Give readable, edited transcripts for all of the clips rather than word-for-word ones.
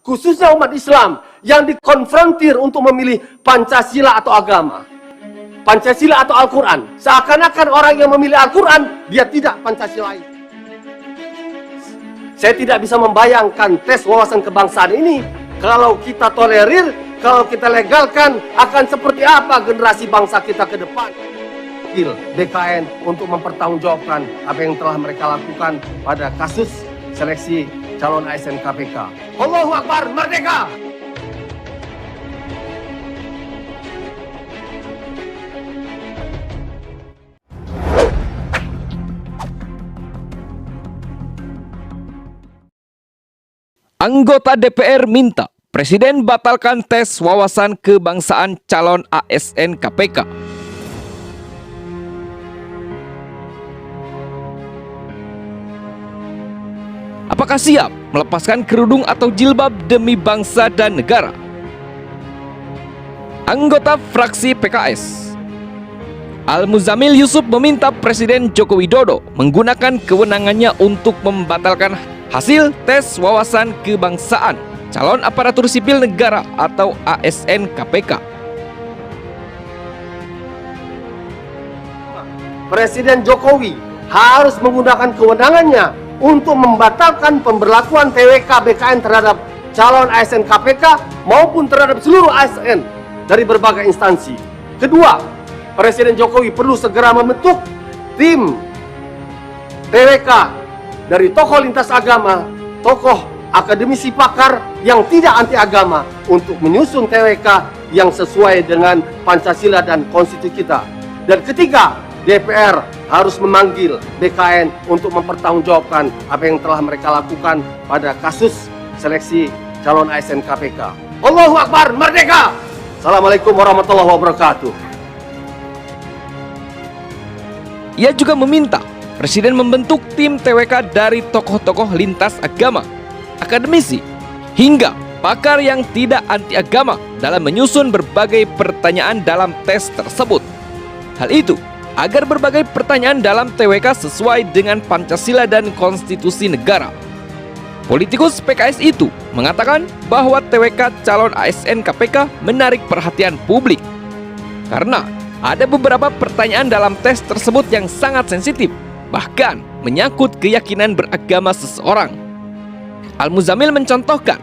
khususnya umat Islam yang dikonfrontir untuk memilih Pancasila atau agama, Pancasila atau Al-Quran. Seakan-akan orang yang memilih Al-Quran, dia tidak Pancasilais. Saya tidak bisa membayangkan tes wawasan kebangsaan ini kalau kita tolerir, kalau kita legalkan, akan seperti apa generasi bangsa kita ke depan. BKN untuk mempertanggungjawabkan apa yang telah mereka lakukan pada kasus seleksi calon ASN KPK. Allahu Akbar, merdeka! Anggota DPR minta Presiden batalkan tes wawasan kebangsaan calon ASN KPK. Apakah siap melepaskan kerudung atau jilbab demi bangsa dan negara? Anggota fraksi PKS Al-Muzamil Yusuf meminta Presiden Joko Widodo menggunakan kewenangannya untuk membatalkan hasil tes wawasan kebangsaan calon aparatur sipil negara atau ASN KPK. Presiden Jokowi harus menggunakan kewenangannya untuk membatalkan pemberlakuan TWK BKN terhadap calon ASN KPK maupun terhadap seluruh ASN dari berbagai instansi. Kedua, Presiden Jokowi perlu segera membentuk tim TWK dari tokoh lintas agama, tokoh akademisi pakar yang tidak anti agama untuk menyusun TWK yang sesuai dengan Pancasila dan konstitusi kita. Dan ketiga, DPR harus memanggil BKN untuk mempertanggungjawabkan apa yang telah mereka lakukan pada kasus seleksi calon ASN KPK. Allahu Akbar, merdeka! Assalamualaikum warahmatullahi wabarakatuh. Ia juga meminta Presiden membentuk tim TWK dari tokoh-tokoh lintas agama, akademisi, hingga pakar yang tidak anti agama dalam menyusun berbagai pertanyaan dalam tes tersebut. Hal itu agar berbagai pertanyaan dalam TWK sesuai dengan Pancasila dan konstitusi negara. Politikus PKS itu mengatakan bahwa TWK calon ASN KPK menarik perhatian publik karena ada beberapa pertanyaan dalam tes tersebut yang sangat sensitif, bahkan menyangkut keyakinan beragama seseorang. Al-Muzamil mencontohkan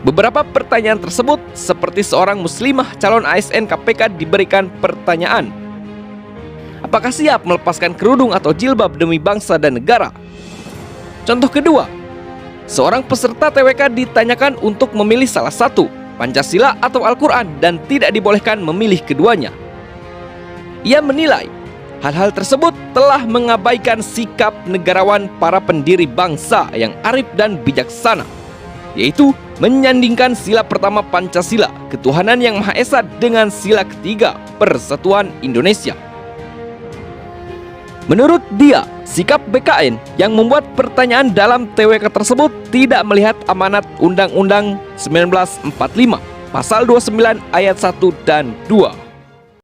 beberapa pertanyaan tersebut seperti seorang muslimah calon ASN KPK diberikan pertanyaan, apakah siap melepaskan kerudung atau jilbab demi bangsa dan negara? Contoh kedua, seorang peserta TWK ditanyakan untuk memilih salah satu, Pancasila atau Al-Quran, dan tidak dibolehkan memilih keduanya. Ia menilai hal-hal tersebut telah mengabaikan sikap negarawan para pendiri bangsa yang arif dan bijaksana, yaitu menyandingkan sila pertama Pancasila, ketuhanan yang Maha Esa, dengan sila ketiga, Persatuan Indonesia. Menurut dia, sikap BKN yang membuat pertanyaan dalam TWK tersebut tidak melihat amanat Undang-Undang 1945, Pasal 29 Ayat 1 dan 2.